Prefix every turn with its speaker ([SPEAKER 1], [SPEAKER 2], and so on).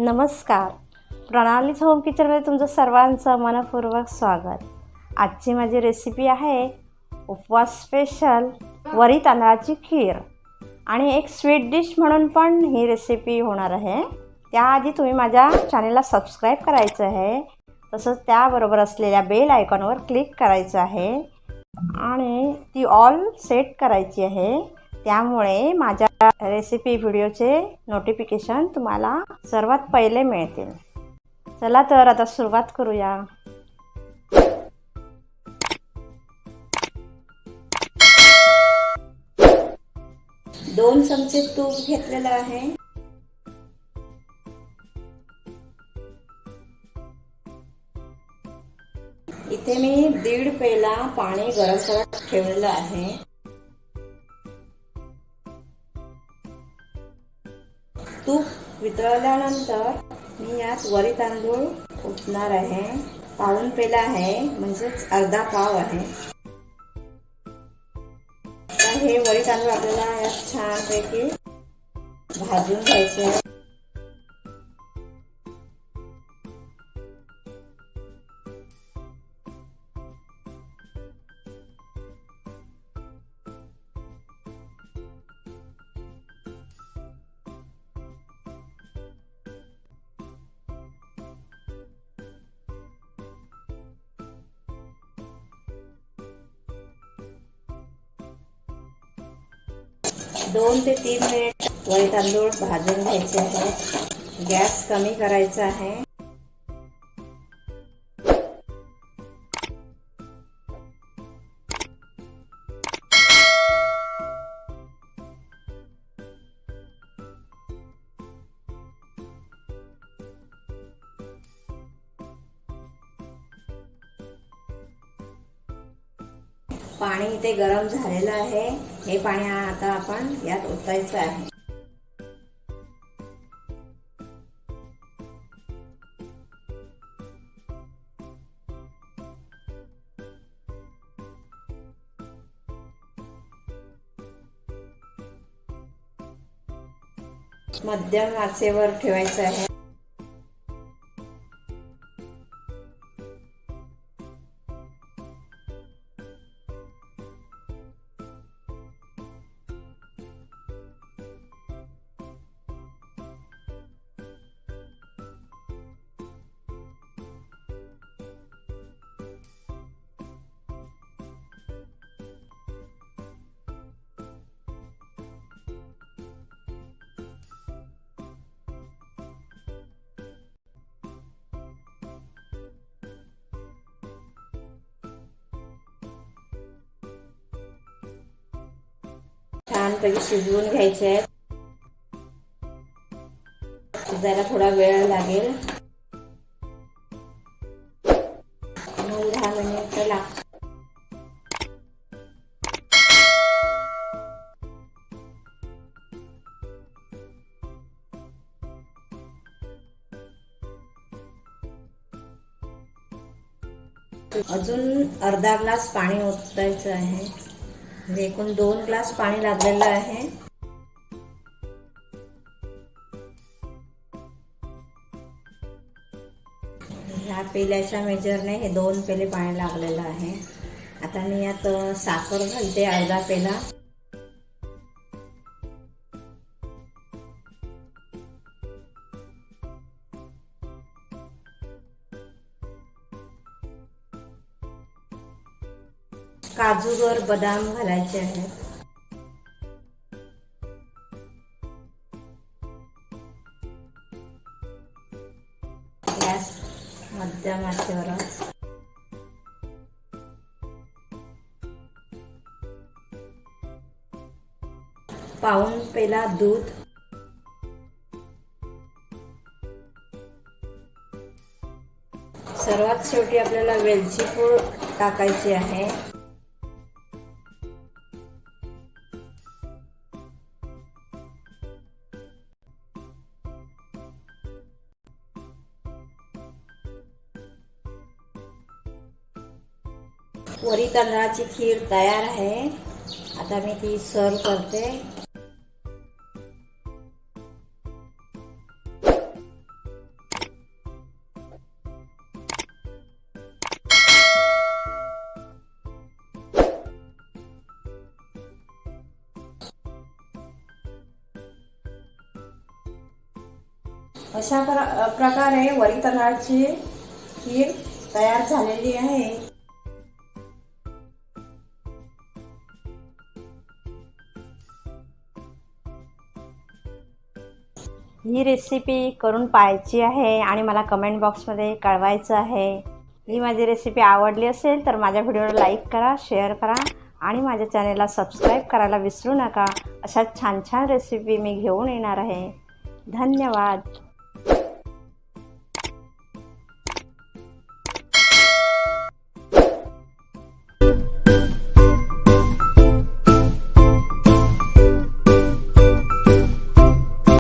[SPEAKER 1] नमस्कार. प्रणालीच होम किचनमध्ये तुमचं सर्वांचं मनपूर्वक स्वागत. आजची माझी रेसिपी आहे उपवास स्पेशल वरी तांदळाची खीर आणि एक स्वीट डिश म्हणून पण ही रेसिपी होणार आहे. त्याआधी तुम्ही माझ्या चॅनलला सबस्क्राईब करायचं आहे, तसंच त्याबरोबर असलेल्या बेल आयकॉनवर क्लिक करायचं आहे आणि ती ऑल सेट करायची आहे. त्यामुळे माझ्या रेसिपी व्हिडिओचे नोटिफिकेशन तुम्हाला सर्वात पहिले मिळतील. चला तर आता सुरुवात करूया. दोन चमचे तूप घेतलेलं आहे. इथे मी 1.5 पेला पाणी गरम करत ठेवलेलं आहे. तूप वितळल्यानंतर मी यात वरी तांदूळ ओतणार आहे. 1/2 पेला आहे, म्हणजेच अर्धा पाव आहे. तर हे वरी तांदूळ आपल्याला यात छानपैकी भाजून घ्यायचे आहे. दोन ते 3 मिनिट वरी तांदूळ भाजून घ्यायचे आहे. गॅस कमी करायचा आहे. पाणी इथे गरम झालेलं आहे. हे पाणी आता आपण यात ओतायचं आहे. मध्यम आचेवर ठेवायचं आहे. छानपैकी शिजवून घ्यायचे आहेत. शिजायला थोडा वेळ लागेल. 9-10 मिनिट लागतात. अजून अर्धा ग्लास पाणी ओतायचं आहे. एकूण 2 ग्लास पाणी लागलेलं आहे. ह्या पेल्याच्या मेजरने हे 2 पेले पाणी लागलेलं आहे. आता मी यात साखर घालते अर्धा पेला. काजूवर बदाम घालायचे आहेत. गॅस मध्यम आचेवर. 1/2 पेला दूध. सर्वात शेवटी आपल्याला वेलची पूड टाकायची आहे. वरी तांदळाची खीर तयार आहे. आता मी ती सर्व करते. अशा प्रकारे वरी तांदळाची खीर तयार झालेली आहे। ही रेसिपी करून पाहायची आहे आणि मला कमेंट बॉक्समध्ये कळवायचं आहे। ही माझी रेसिपी आवडली असेल तर माझ्या व्हिडिओला लाईक करा, शेअर करा आणि माझ्या चॅनेलला सबस्क्राईब करायला विसरू नका। अशा छान छान रेसिपी मी घेऊन येणार आहे। धन्यवाद।